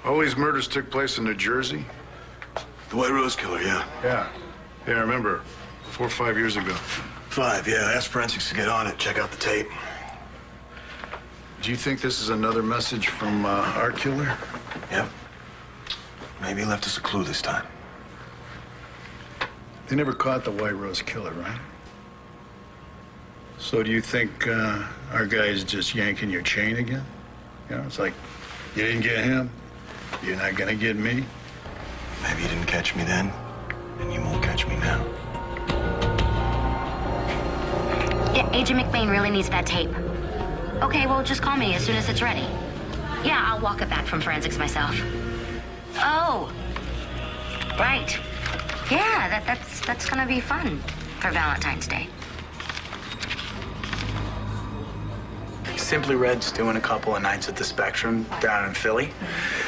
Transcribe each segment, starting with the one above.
All these murders took place in New Jersey? The White Rose Killer, yeah. Yeah, I remember. 4 or 5 years ago. 5, yeah. Ask forensics to get on it. Check out the tape. Do you think this is another message from our killer? Yep. Maybe he left us a clue this time. They never caught the White Rose Killer, right? So do you think our guy is just yanking your chain again? You know, it's like, you didn't get him, you're not gonna get me. Maybe you didn't catch me then, and you won't catch me now. Yeah, Agent McBain really needs that tape. Okay, well, just call me as soon as it's ready. Yeah, I'll walk it back from forensics myself. Oh, right. Yeah, that's gonna be fun for Valentine's Day. Simply Red's doing a couple of nights at the Spectrum down in Philly.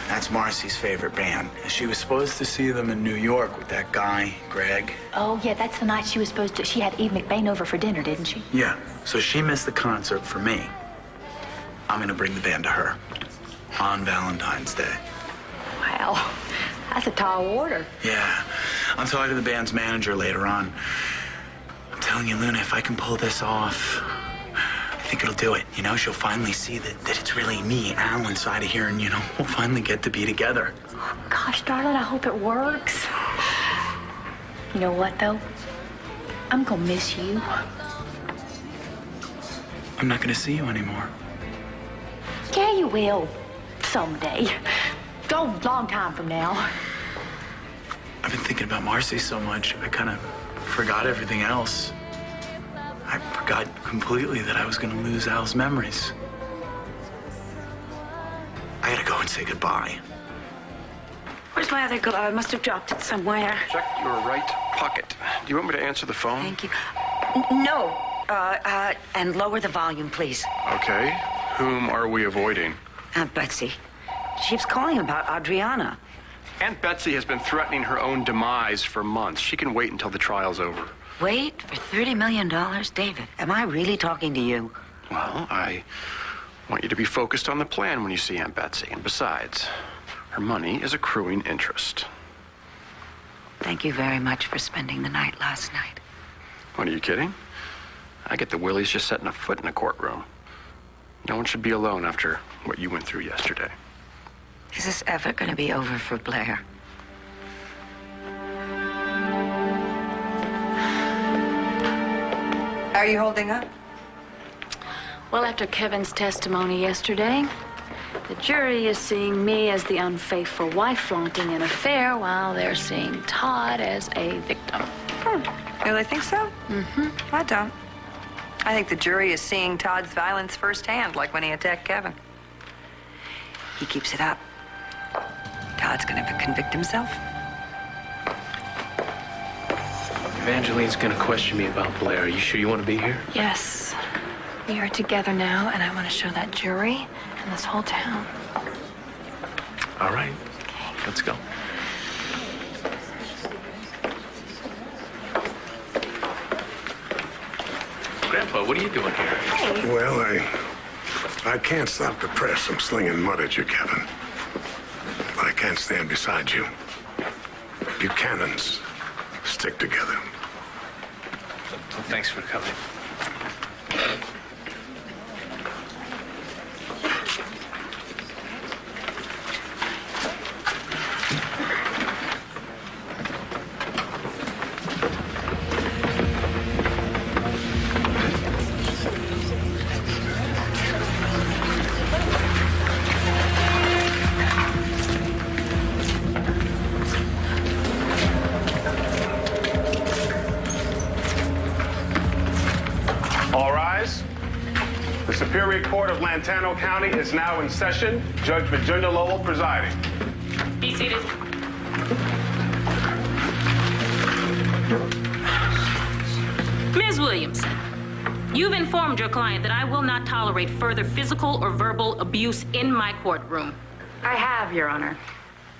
That's Marcy's favorite band. She was supposed to see them in New York with that guy, Greg. Oh, yeah, that's the night she was supposed to... She had Eve McBain over for dinner, didn't she? Yeah, so she missed the concert for me. I'm gonna bring the band to her on Valentine's Day. Wow, that's a tall order. Yeah, I'm talking to the band's manager later on. I'm telling you, Luna, if I can pull this off, I think it'll do it. You know, she'll finally see that it's really me, Al, inside of here, and, you know, we'll finally get to be together. Gosh, darling, I hope it works. You know what, though? I'm gonna miss you. I'm not gonna see you anymore. Yeah, you will. Someday. Go long time from now. I've been thinking about Marcy so much, I kind of forgot everything else. I forgot completely that I was going to lose Al's memories. I gotta go and say goodbye. Where's my other glove? I must have dropped it somewhere. Check your right pocket. Do you want me to answer the phone? Thank you. No. And lower the volume, please. Okay. Whom are we avoiding? Aunt Betsy. She keeps calling about Adriana. Aunt Betsy has been threatening her own demise for months. She can wait until the trial's over. Wait for $30 million? David, am I really talking to you? Well, I want you to be focused on the plan when you see Aunt Betsy. And besides, her money is accruing interest. Thank you very much for spending the night last night. What, are you kidding? I get the willies just setting a foot in a courtroom. No one should be alone after what you went through yesterday. Is this ever going to be over for Blair? How are you holding up? Well, after Kevin's testimony yesterday, the jury is seeing me as the unfaithful wife flaunting an affair while they're seeing Todd as a victim. Really think so? Mm-hmm. I don't. I think the jury is seeing Todd's violence firsthand, like when he attacked Kevin. He keeps it up. Todd's going to convict himself. Evangeline's gonna question me about Blair. Are you sure you want to be here? Yes. We are together now, and I want to show that jury and this whole town. All right. Okay. Let's go. Grandpa, what are you doing here? Hey. Well, I can't stop the press from slinging mud at you, Kevin. But I can't stand beside you. Buchanans stick together. Well, thanks for coming. All rise. The Superior Court of Lantano County is now in session. Judge Virginia Lowell presiding. Be seated. Ms. Williamson, you've informed your client that I will not tolerate further physical or verbal abuse in my courtroom. I have, Your Honor.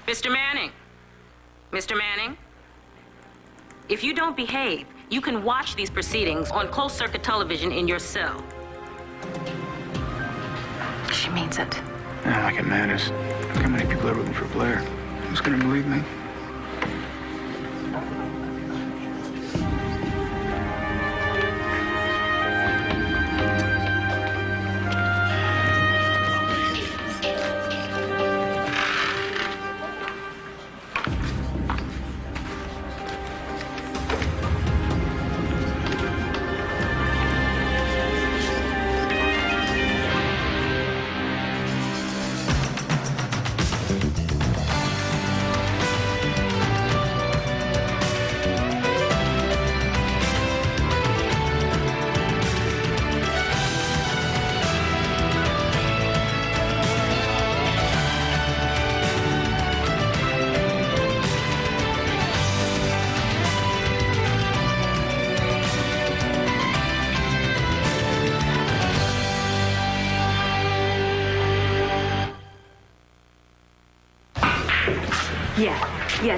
Mr. Manning. Mr. Manning, if you don't behave, you can watch these proceedings on closed-circuit television in your cell. She means it. Not like it matters. Look how many people are rooting for Blair. Who's gonna believe me?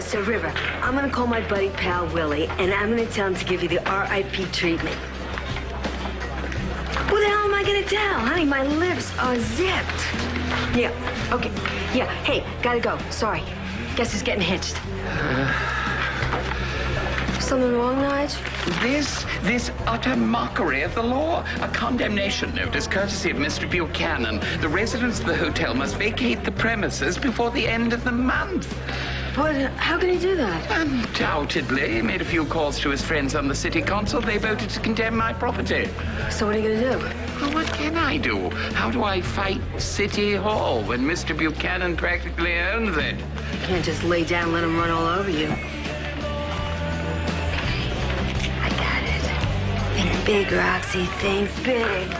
So River, I'm gonna call my buddy pal Willie, and I'm gonna tell him to give you the RIP treatment. What the hell am I gonna tell? Honey, my lips are zipped. Yeah, okay. Yeah, hey, gotta go. Sorry. Guess who's getting hitched? Something wrong, Nige? This utter mockery of the law. A condemnation notice courtesy of Mr. Buchanan. The residents of the hotel must vacate the premises before the end of the month. But how can he do that? Undoubtedly. He made a few calls to his friends on the city council. They voted to condemn my property. So what are you gonna do? Well, what can I do? How do I fight City Hall when Mr. Buchanan practically owns it? You can't just lay down and let him run all over you. I got it. Think big, Roxy. Think big.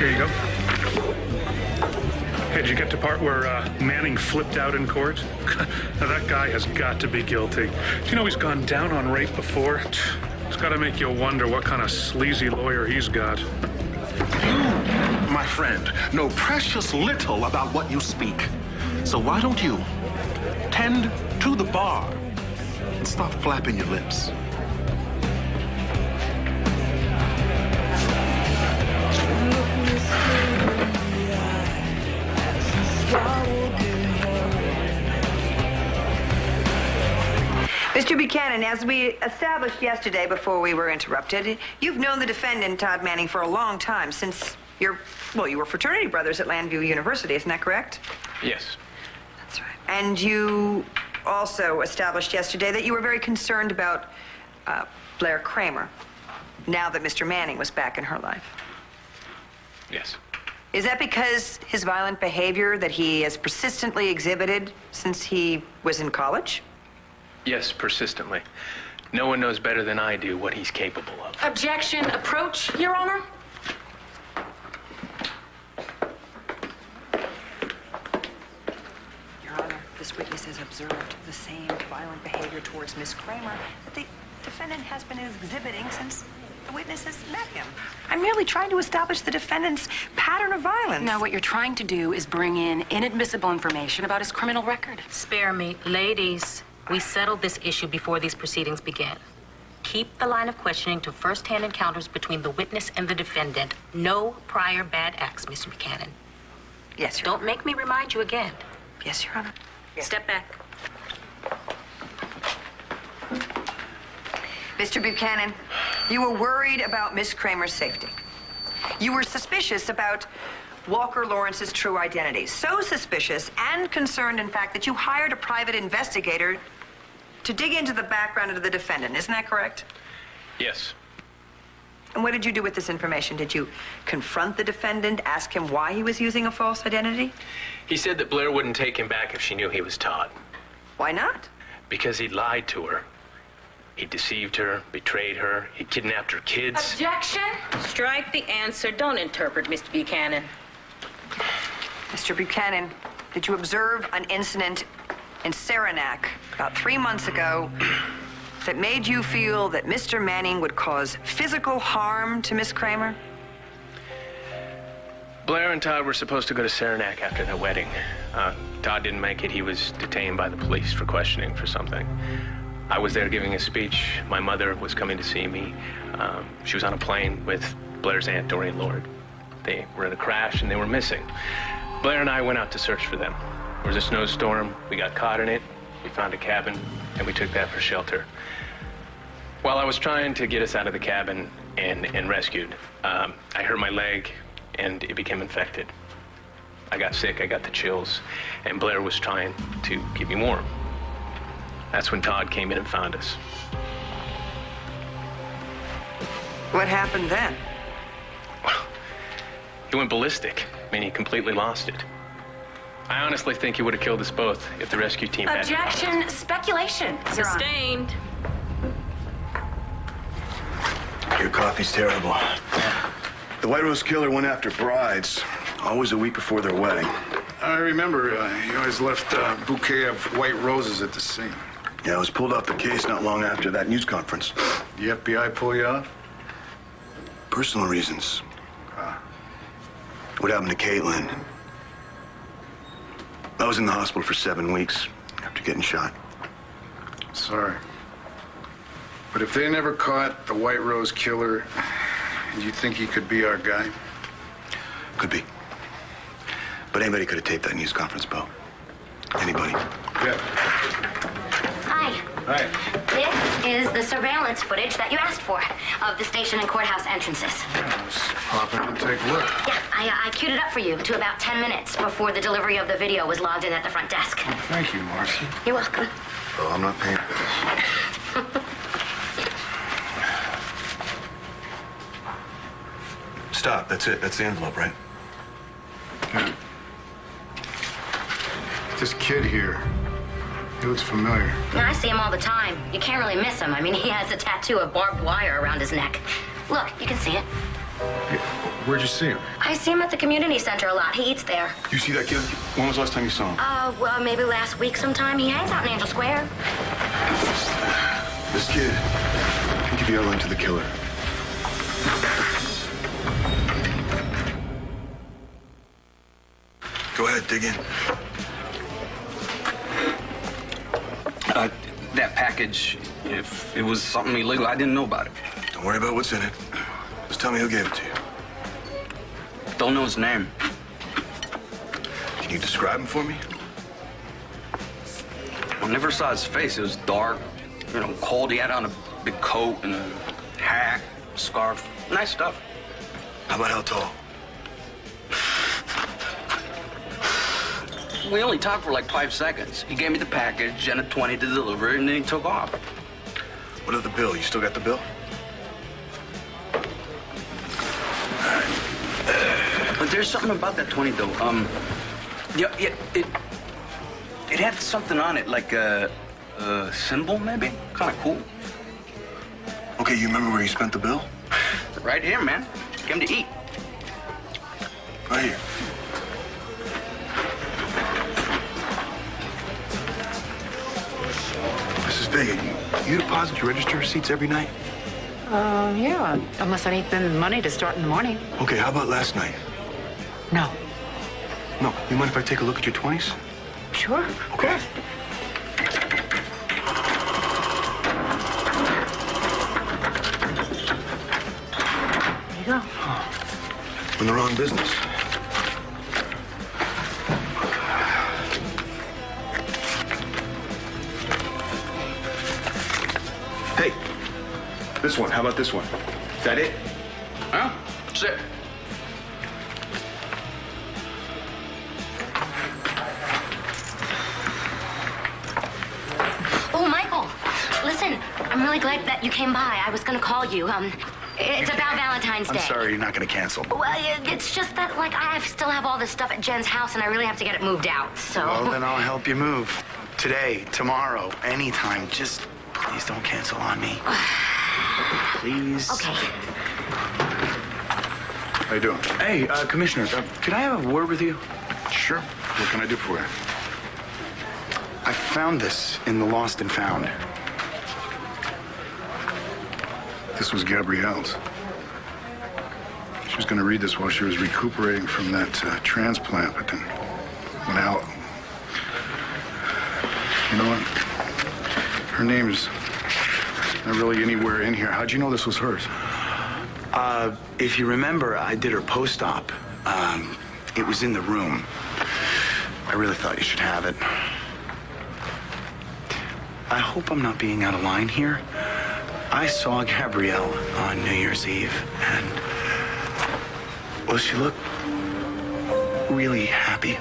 Here you go. Hey, did you get to part where Manning flipped out in court? Now, that guy has got to be guilty. Do you know he's gone down on rape before? It's got to make you wonder what kind of sleazy lawyer he's got. You, my friend, know precious little about what you speak. So why don't you tend to the bar and stop flapping your lips? Mr. Buchanan, as we established yesterday before we were interrupted, you've known the defendant, Todd Manning, for a long time, since you were fraternity brothers at Landview University, isn't that correct? Yes. That's right. And you also established yesterday that you were very concerned about Blair Kramer, now that Mr. Manning was back in her life. Yes. Is that because his violent behavior that he has persistently exhibited since he was in college? Yes, persistently. No one knows better than I do what he's capable of. Objection. Approach, Your Honor. Your Honor, this witness has observed the same violent behavior towards Miss Kramer that the defendant has been exhibiting since the witness has met him. I'm merely trying to establish the defendant's pattern of violence. No, what you're trying to do is bring in inadmissible information about his criminal record. Spare me. Ladies, we settled this issue before these proceedings began. Keep the line of questioning to first-hand encounters between the witness and the defendant. No prior bad acts, Mr. Buchanan. Yes, Your Honor. Don't make me remind you again. Yes, Your Honor. Yes. Step back. Mr. Buchanan, you were worried about Miss Kramer's safety. You were suspicious about Walker Lawrence's true identity. So suspicious and concerned, in fact, that you hired a private investigator to dig into the background of the defendant. Isn't that correct? Yes. And what did you do with this information? Did you confront the defendant, ask him why he was using a false identity? He said that Blair wouldn't take him back if she knew he was Todd. Why not? Because he lied to her. He deceived her, betrayed her, he kidnapped her kids. Objection. Strike the answer. Don't interpret, Mr. Buchanan. Mr. Buchanan, did you observe an incident in Saranac about 3 months ago that made you feel that Mr. Manning would cause physical harm to Miss Kramer? Blair and Todd were supposed to go to Saranac after their wedding. Todd didn't make it. He was detained by the police for questioning for something. I was there giving a speech. My mother was coming to see me. She was on a plane with Blair's aunt, Doreen Lord. They were in a crash and they were missing. Blair and I went out to search for them. There was a snowstorm. We got caught in it. We found a cabin and we took that for shelter. While I was trying to get us out of the cabin and rescued, I hurt my leg and it became infected. I got sick, I got the chills, and Blair was trying to keep me warm. That's when Todd came in and found us. What happened then? He went ballistic. I mean, he completely lost it. I honestly think he would have killed us both if the rescue team had... Objection. Speculation. Sustained. Your coffee's terrible. The White Rose Killer went after brides, always a week before their wedding. I remember he always left a bouquet of white roses at the scene. Yeah, I was pulled off the case not long after that news conference. The FBI pull you off? Personal reasons. What happened to Caitlin? I was in the hospital for 7 weeks after getting shot. Sorry. But if they never caught the White Rose Killer, do you think he could be our guy? Could be. But anybody could have taped that news conference, Bo. Anybody. Yeah. Hi. Hi. This is the surveillance footage that you asked for of the station and courthouse entrances. Let's pop in and take a look. Yeah, I queued it up for you to about 10 minutes before the delivery of the video was logged in at the front desk. Oh, thank you, Marcy. You're welcome. Oh, I'm not paying for this. Stop. That's it. That's the envelope, right? Yeah. This kid here, he looks familiar. Yeah, I see him all the time. You can't really miss him. I mean, he has a tattoo of barbed wire around his neck. Look, you can see it. Where'd you see him? I see him at the community center a lot. He eats there. You see that kid? When was the last time you saw him? Well, maybe last week sometime. He hangs out in Angel Square. This kid can give you a link to the killer. Go ahead, dig in. That package, if it was something illegal, I didn't know about it. Don't worry about what's in it. Just tell me who gave it to you. Don't know his name. Can you describe him for me? I never saw his face. It was dark, cold. He had on a big coat and a hat, scarf. Nice stuff. How about how tall? We only talked for like 5 seconds. He gave me the package and a 20 to deliver, and then he took off. What of the bill? You still got the bill? But there's something about that 20 though. It had something on it, like a symbol maybe. Kind of cool. Okay, you remember where you spent the bill? Right here, man. Came to eat. Right here. This is big. You deposit your register receipts every night? Yeah, unless I need the money to start in the morning. Okay, how about last night? No. No. You mind if I take a look at your 20s? Sure. Okay. There you go. In the wrong business. Hey, this one. How about this one? Is that it? Huh? That's it. Oh, Michael, listen, I'm really glad that you came by. I was gonna call you. It's about Valentine's Day. I'm sorry, you're not gonna cancel. Well, it's just that, still have all this stuff at Jen's house, and I really have to get it moved out, so... Well, then I'll help you move. Today, tomorrow, anytime. Just please don't cancel on me. Please. Okay. How you doing? Hey, Commissioner, could I have a word with you? Sure. What can I do for you? I found this in the Lost and Found. This was Gabrielle's. She was going to read this while she was recuperating from that transplant, but then went out. You know what? Her name's not really anywhere in here. How'd you know this was hers? If you remember, I did her post-op. It was in the room. I really thought you should have it. I hope I'm not being out of line here. I saw Gabrielle on New Year's Eve, and, well, she looked really happy.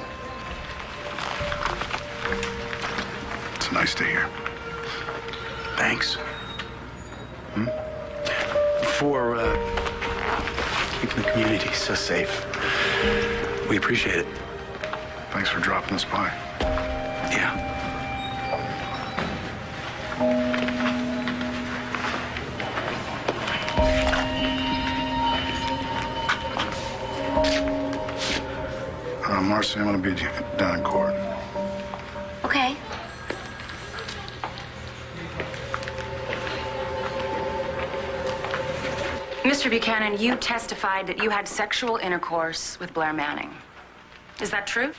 It's nice to hear. Thanks. For keeping the community so safe. We appreciate it. Thanks for dropping us by. Yeah. Marcy, I'm gonna be down in court. Okay. Mr. Buchanan, you testified that you had sexual intercourse with Blair Manning. Is that true?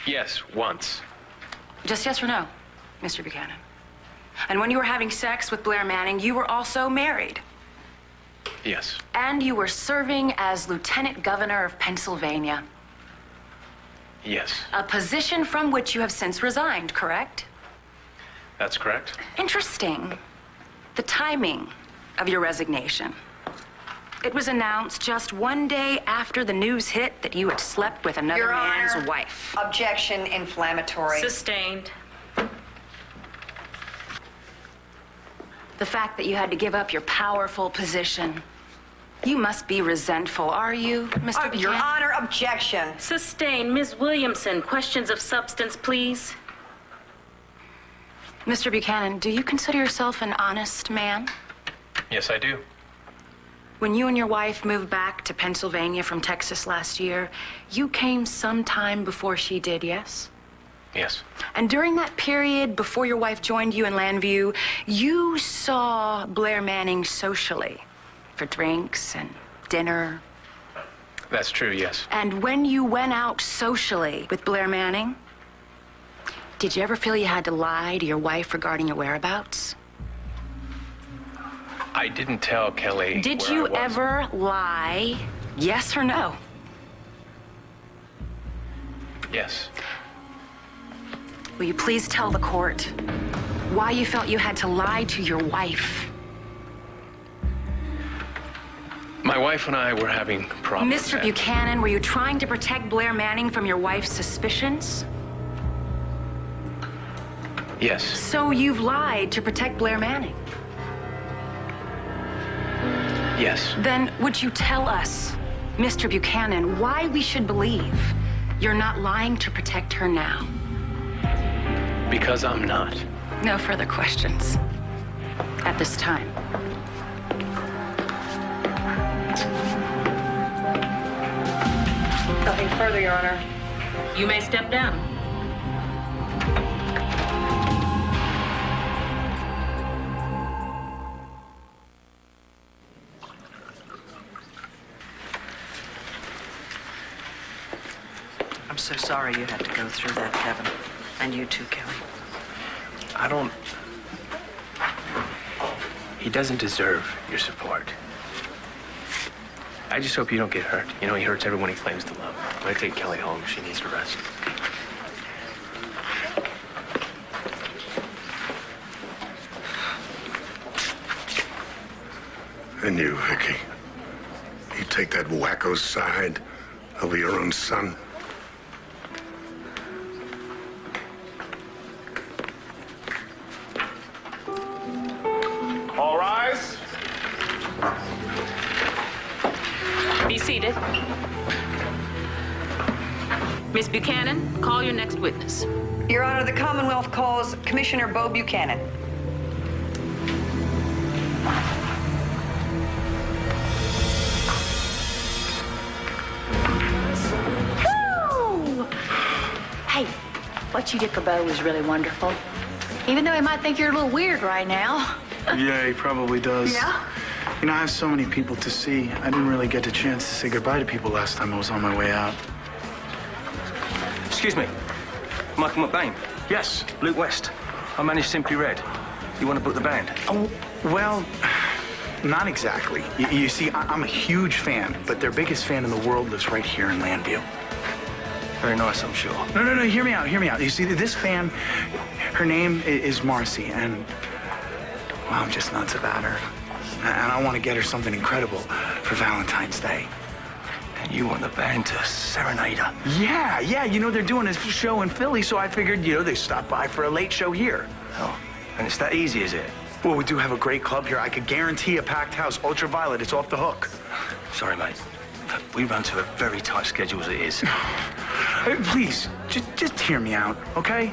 Yes, once. Just yes or no, Mr. Buchanan? And when you were having sex with Blair Manning, you were also married. Yes. And you were serving as Lieutenant Governor of Pennsylvania. Yes. A position from which you have since resigned, correct? That's correct. Interesting. The timing of your resignation. It was announced just one day after the news hit that you had slept with another Your man's Honor, wife. Objection inflammatory. Sustained. The fact that you had to give up your powerful position. You must be resentful, are you, Mr. Buchanan? Your Honor, objection. Sustained. Ms. Williamson, questions of substance, please. Mr. Buchanan, do you consider yourself an honest man? Yes, I do. When you and your wife moved back to Pennsylvania from Texas last year, you came sometime before she did, yes? Yes. And during that period before your wife joined you in Landview, you saw Blair Manning socially for drinks and dinner. That's true, yes. And when you went out socially with Blair Manning, did you ever feel you had to lie to your wife regarding your whereabouts? I didn't tell Kelly. Did where you I was. ever lie? Yes or no? Yes. Will you please tell the court why you felt you had to lie to your wife? My wife and I were having problems. Mr. Buchanan, were you trying to protect Blair Manning from your wife's suspicions? Yes. So you've lied to protect Blair Manning? Yes. Then would you tell us, Mr. Buchanan, why we should believe you're not lying to protect her now? Because I'm not. No further questions at this time. Nothing further, Your Honor. You may step down. I'm so sorry you had to go through that, Kevin. And you too, Kelly. I don't... He doesn't deserve your support. I just hope you don't get hurt. You know, he hurts everyone he claims to love. When I take Kelly home, she needs to rest. And you, Vicky, you take that wacko's side over your own son? All rise. Be seated. Miss Buchanan, call your next witness. Your Honor, the Commonwealth calls Commissioner Bo Buchanan. Woo! Hey, what you did for Bo was really wonderful. Even though he might think you're a little weird right now. Yeah, he probably does. Yeah? You know, I have so many people to see. I didn't really get a chance to say goodbye to people last time I was on my way out. Excuse me, Michael McBain. Yes. Luke West. I manage Simply Red. You want to book the band? Oh, well, not exactly. You see, I'm a huge fan, but their biggest fan in the world lives right here in Landview. Very nice, I'm sure. No, hear me out. You see, this fan, her name is Marcy, and well, I'm just nuts about her. And I want to get her something incredible for Valentine's Day. And you want the band to serenade her? Yeah, you know, they're doing a show in Philly, so I figured, you know, they stop by for a late show here. Oh, and it's that easy, is it? Well, we do have a great club here. I could guarantee a packed house. Ultraviolet, it's off the hook. Sorry, mate. We run to a very tight schedule as it is. Please, just hear me out, okay?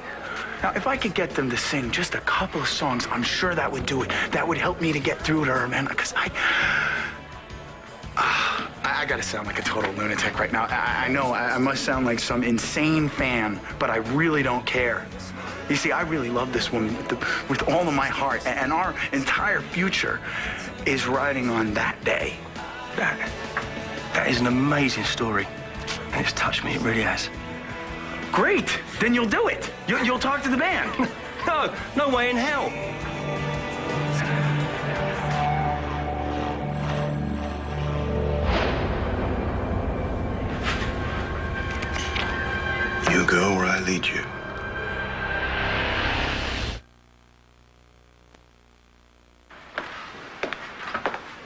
Now, if I could get them to sing just a couple of songs, I'm sure that would do it. That would help me to get through to her, man, because I gotta sound like a total lunatic right now. I know I must sound like some insane fan, but I really don't care. You see, I really love this woman with all of my heart, and our entire future is riding on that day. That is an amazing story. And it's touched me, it really has. Great, then you'll do it. You'll talk to the band. No way in hell. You go where I lead you.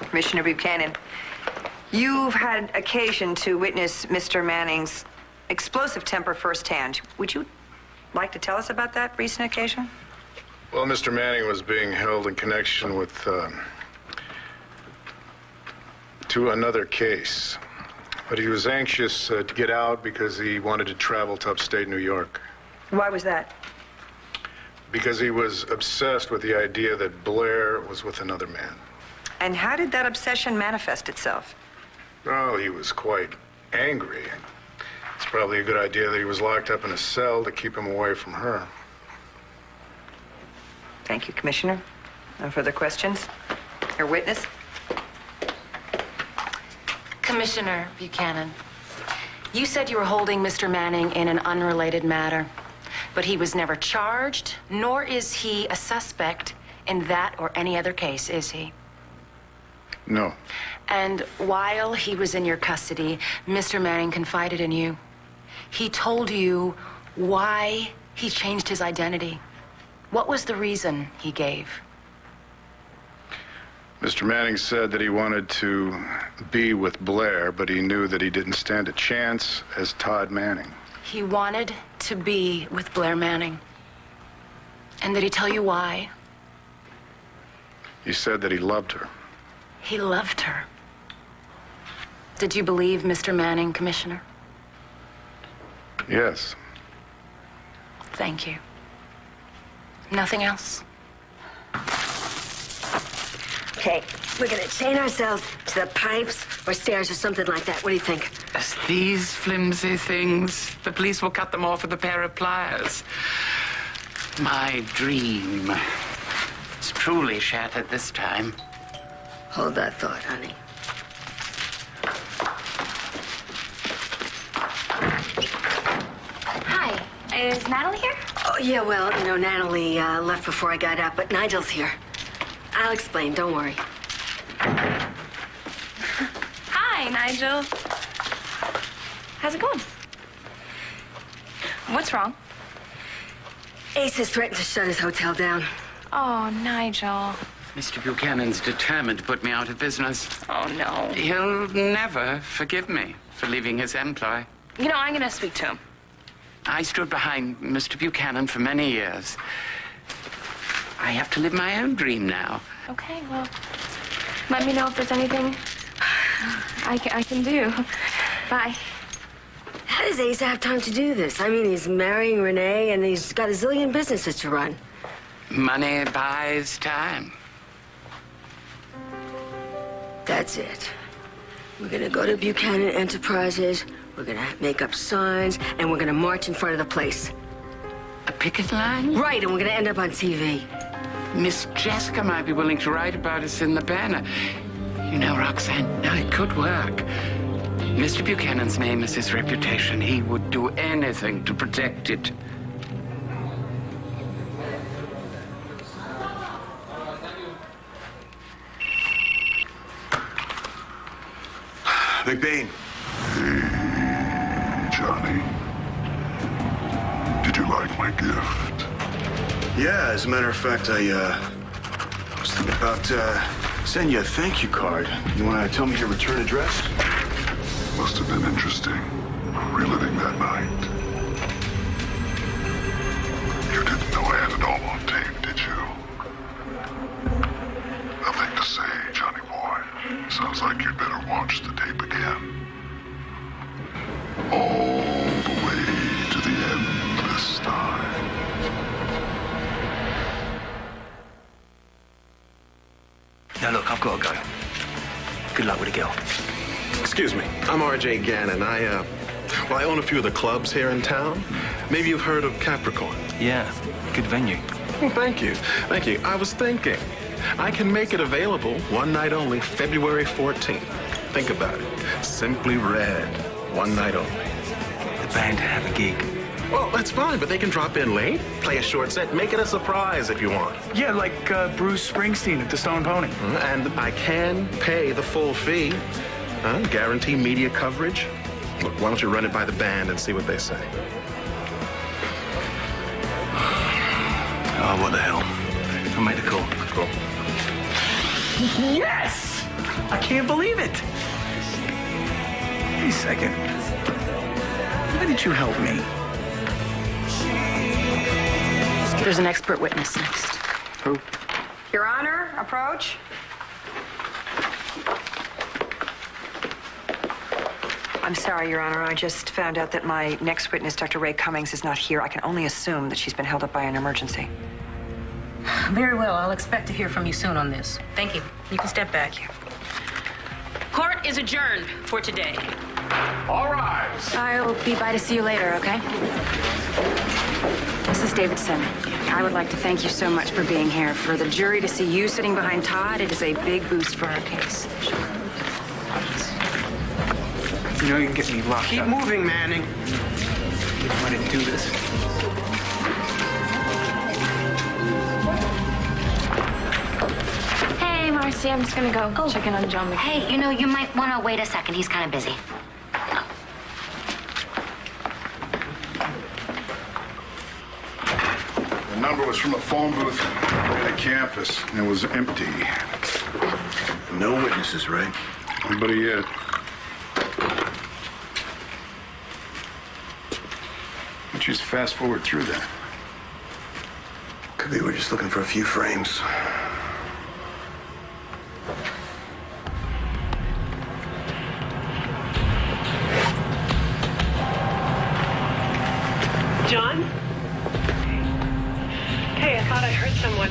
Commissioner Buchanan, you've had occasion to witness Mr. Manning's explosive temper firsthand. Would you like to tell us about that recent occasion? Well, Mr. Manning was being held in connection with to another case. But he was anxious to get out because he wanted to travel to upstate New York. Why was that? Because he was obsessed with the idea that Blair was with another man. And how did that obsession manifest itself? Oh, he was quite angry. It's probably a good idea that he was locked up in a cell to keep him away from her. Thank you, Commissioner. No further questions? Your witness? Commissioner Buchanan, you said you were holding Mr. Manning in an unrelated matter, but he was never charged, nor is he a suspect in that or any other case, is he? No. And while he was in your custody, Mr. Manning confided in you. He told you why he changed his identity. What was the reason he gave? Mr. Manning said that he wanted to be with Blair, but he knew that he didn't stand a chance as Todd Manning. He wanted to be with Blair Manning. And did he tell you why? He said that he loved her. He loved her. Did you believe Mr. Manning, Commissioner? Yes. Thank you. Nothing else? Okay, we're gonna chain ourselves to the pipes or stairs or something like that. What do you think? These flimsy things. The police will cut them off with a pair of pliers. My dream. It's truly shattered this time. Hold that thought, honey. Hi, is Natalie here? Oh, yeah, well, you know, Natalie left before I got up, but Nigel's here. I'll explain, don't worry. Hi, Nigel. How's it going? What's wrong? Ace has threatened to shut his hotel down. Oh, Nigel. Mr. Buchanan's determined to put me out of business. Oh, no. He'll never forgive me for leaving his employ. You know, I'm gonna speak to him. I stood behind Mr. Buchanan for many years. I have to live my own dream now. Okay, well, let me know if there's anything I can do. Bye. How does Ace have time to do this? I mean, he's marrying Renee and he's got a zillion businesses to run. Money buys time. That's it. We're gonna go to Buchanan Enterprises, we're gonna make up signs, and we're gonna march in front of the place. A picket line? Right, and we're gonna end up on TV. Miss Jessica might be willing to write about us in the banner. You know, Roxanne, it could work. Mr. Buchanan's name is his reputation. He would do anything to protect it. McBain. Hey, Johnny. Did you like my gift? Yeah, as a matter of fact, I was thinking about sending you a thank you card. You want to tell me your return address? Must have been interesting, reliving that night. You didn't know I had it all on tape, did you? Nothing to say, Johnny boy. Sounds like you'd better watch the tape again. All the way to the end this time. Now look, I've got to go. Good luck with the girl. Excuse me, I'm R.J. Gannon. I own a few of the clubs here in town. Maybe you've heard of Capricorn. Yeah, good venue. Well, thank you. Thank you. I was thinking, I can make it available one night only, February 14th. Think about it. Simply Red, one night only. The band have a gig. Well, that's fine, but they can drop in late, play a short set, make it a surprise if you want. Yeah, like Bruce Springsteen at the Stone Pony. And I can pay the full fee. Guarantee media coverage. Look, why don't you run it by the band and see what they say? Oh, what the hell. I'll make the call. Cool. Yes! I can't believe it. Wait a second. Why did you help me? There's an expert witness next. Who? Your Honor, approach. I'm sorry, Your Honor. I just found out that my next witness, Dr. Ray Cummings, is not here. I can only assume that she's been held up by an emergency. Very well. I'll expect to hear from you soon on this. Thank you. You can step back. Court is adjourned for today. All rise. I'll be by to see you later, okay? Mrs. Davidson, I would like to thank you so much for being here. For the jury to see you sitting behind Todd, it is a big boost for our case. You know you can get me locked Keep up. moving, Manning. You know I didn't do this. Hey, Marcy, I'm just gonna go check in on John McBain. Hey, you know, you might want to wait a second. He's kind of busy. The number was from a phone booth at a campus, and it was empty. No witnesses, right? Nobody yet. Why don't you just fast forward through that? Could be we're just looking for a few frames. John? Hey, I thought I heard someone.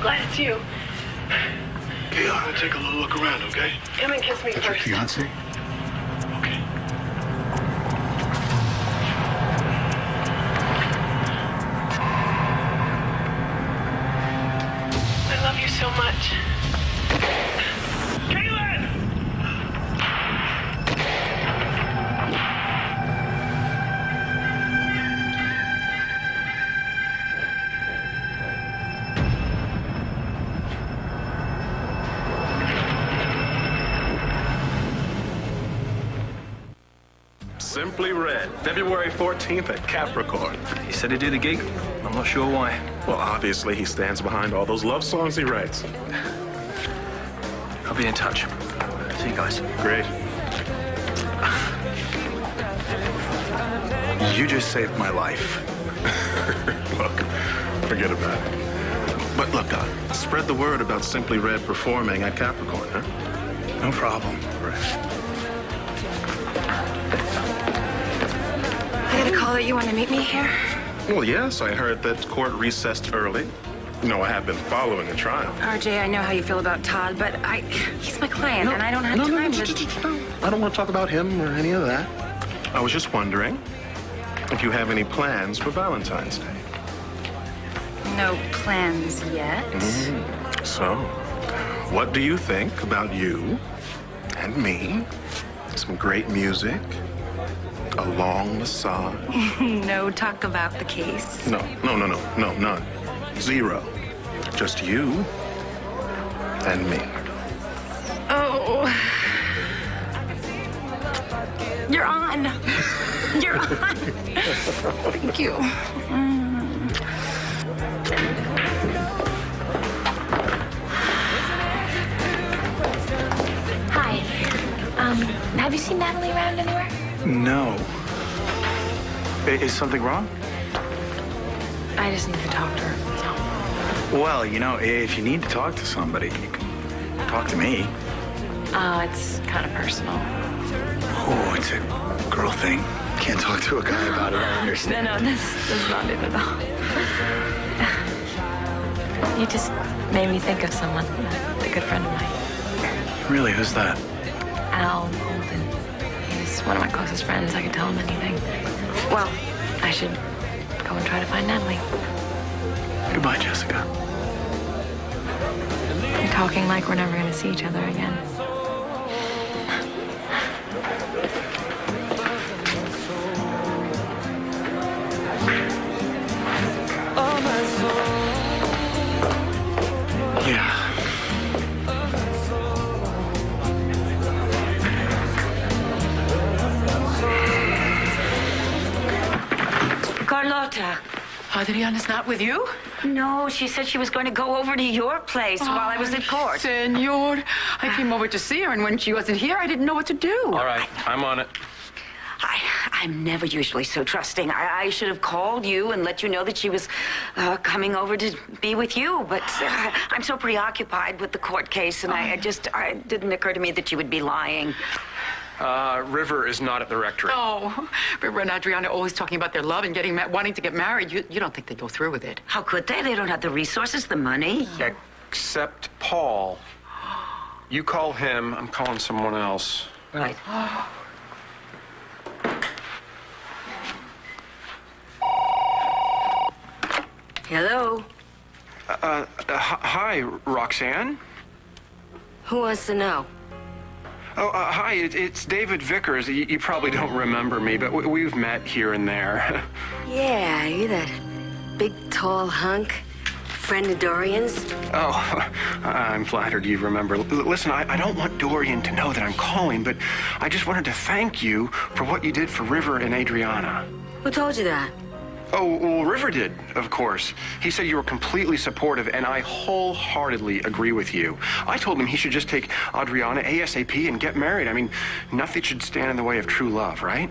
Glad it's you. Okay, I'm gonna take a little look around, okay? Come and kiss me That's your first. fiance? Okay. I love you so much. Caitlin! Simply Red, February 14th at Capricorn. He said to do the gig. I'm not sure why. Well, obviously he stands behind all those love songs he writes. I'll be in touch. See you guys. Great. You just saved my life. Look, forget about it. But look, spread the word about Simply Red performing at Capricorn, huh? No problem. Right. I got a call that you want to meet me here. Well, yes, I heard that court recessed early. You know, I have been following the trial. RJ, I know how you feel about Todd, but he's my client, and I don't have time to... I don't want to talk about him or any of that. I was just wondering if you have any plans for Valentine's Day. No plans yet. So, what do you think about you and me? Some great music, a long massage. No talk about the case. No, none. Zero. Just you and me. Oh. You're on. You're on. Thank you. Hi. Have you seen Natalie around anywhere? No. Is something wrong? I just need to talk to her. Well, you know, if you need to talk to somebody, you can talk to me. Oh, it's kind of personal. Oh, it's a girl thing. Can't talk to a guy about it, I understand. No, this is not it at all. You just made me think of someone, a good friend of mine. Really, who's that? Al Holden. He's one of my closest friends. I could tell him anything. Well, I should go and try to find Natalie. Goodbye, Jessica. You're talking like we're never going to see each other again. Yeah. Carlota. Adriana's not with you? No, she said she was going to go over to your place while I was in court. Senor, I came over to see her, and when she wasn't here, I didn't know what to do. All right, I'm on it. I'm never usually so trusting. I should have called you and let you know that she was coming over to be with you, but I'm so preoccupied with the court case, and it didn't occur to me that you would be lying. River is not at the rectory. Oh, River and Adriana always talking about their love and wanting to get married. You don't think they'd go through with it? How could they? They don't have the resources, the money. Except Paul. You call him, I'm calling someone else. Right. Hello? Hi, Roxanne? Who wants to know? Oh, hi, it's David Vickers. You probably don't remember me, but we've met here and there. Yeah, you that big, tall hunk. Friend of Dorian's? Oh, I'm flattered you remember. Listen, I don't want Dorian to know that I'm calling, but I just wanted to thank you for what you did for River and Adriana. Who told you that? Oh, well, River did, of course. He said you were completely supportive, and I wholeheartedly agree with you. I told him he should just take Adriana ASAP and get married. I mean, nothing should stand in the way of true love, right?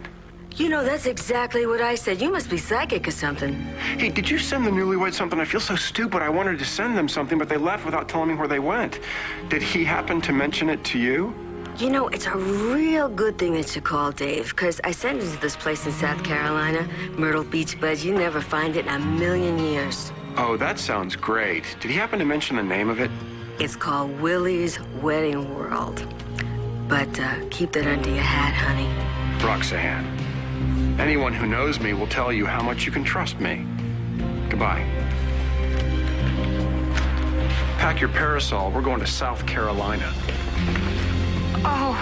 You know, that's exactly what I said. You must be psychic or something. Hey, did you send the newlyweds something? I feel so stupid. I wanted to send them something, but they left without telling me where they went. Did he happen to mention it to you? You know, it's a real good thing that you called, Dave, because I sent him to this place in South Carolina, Myrtle Beach, but you never find it in a million years. Oh, that sounds great. Did he happen to mention the name of it? It's called Willie's Wedding World. But keep that under your hat, honey. Roxanne, anyone who knows me will tell you how much you can trust me. Goodbye. Pack your parasol. We're going to South Carolina. Oh.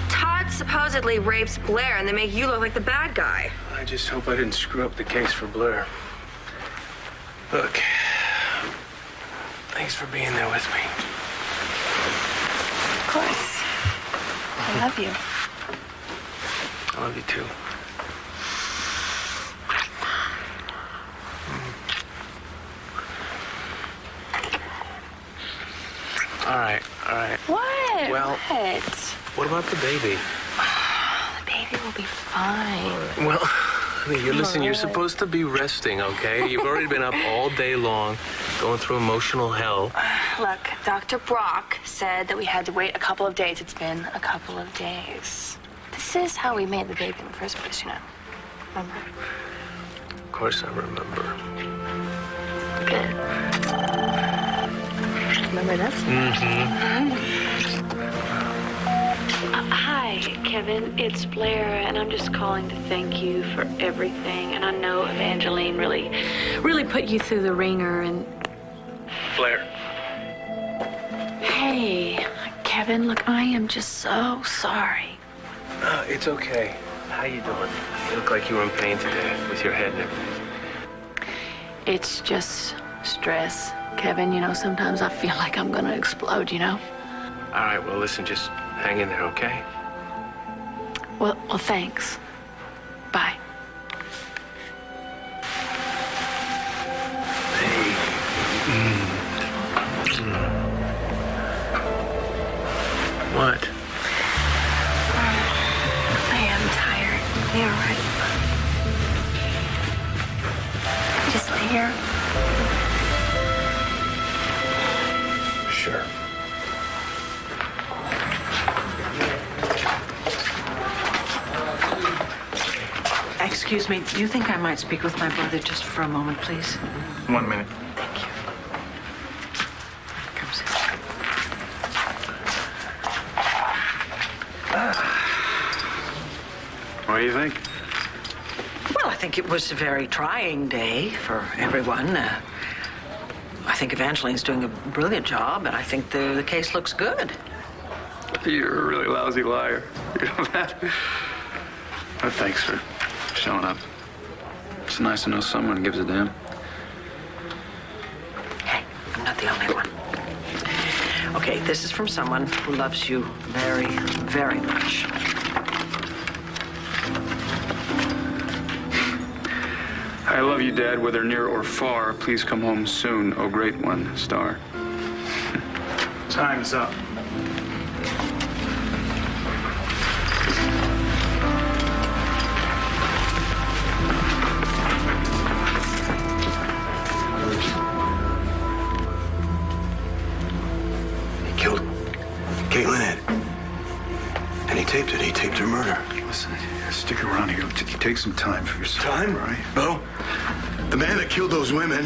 Todd supposedly rapes Blair, and they make you look like the bad guy. I just hope I didn't screw up the case for Blair. Look, thanks for being there with me. Of course. I love you. I love you too. All right. What? Well, what about the baby? The baby will be fine. Well, listen, you're supposed to be resting, okay? You've already been up all day long, going through emotional hell. Look, Dr. Brock said that we had to wait a couple of days. It's been a couple of days. This is how we made the baby in the first place, you know. Remember? Of course I remember. Good. Remember this? Hi, Kevin. It's Blair, and I'm just calling to thank you for everything. And I know Evangeline really put you through the ringer. And Blair. Hey, Kevin. Look, I am just so sorry. It's okay. How you doing? You look like you were in pain today with your head and everything. It's just stress, Kevin. You know, sometimes I feel like I'm gonna explode. You know. All right, well, listen, just hang in there, okay? Well, thanks. Bye. What? I am tired. You all right? Just lay here. Sure. Excuse me, do you think I might speak with my brother just for a moment, please? 1 minute. Thank you. Come sit. What do you think? Well, I think it was a very trying day for everyone. I think Evangeline's doing a brilliant job, and I think the case looks good. You're a really lousy liar. You know that? But thanks for showing up. It's nice to know someone gives a damn. Hey, I'm not the only one. Okay, this is from someone who loves you very, very much. I love you, Dad, whether near or far. Please come home soon, oh great one, star. Time's up. He killed Caitlin Ed. And he taped it. He taped her murder. Listen, stick around here. Take some time for yourself. Time? Right? Bo, the man that killed those women,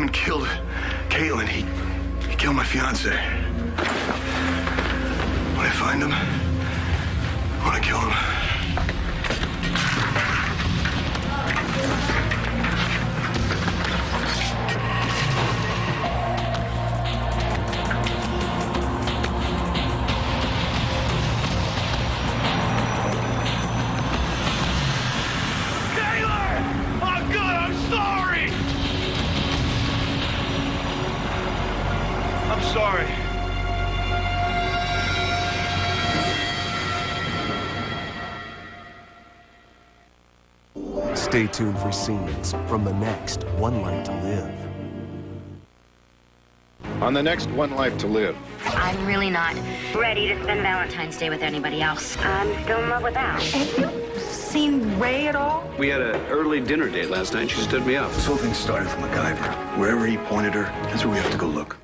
killed Caitlin. He killed my fiance. When I find him, I want to kill him. Sorry. Stay tuned for scenes from the next One Life to Live. On the next One Life to Live. I'm really not ready to spend Valentine's Day with anybody else. I'm still in love with Al. Have you seen Ray at all? We had an early dinner date last night. She stood me up. This whole thing started with MacGyver. Wherever he pointed her, that's where we have to go look.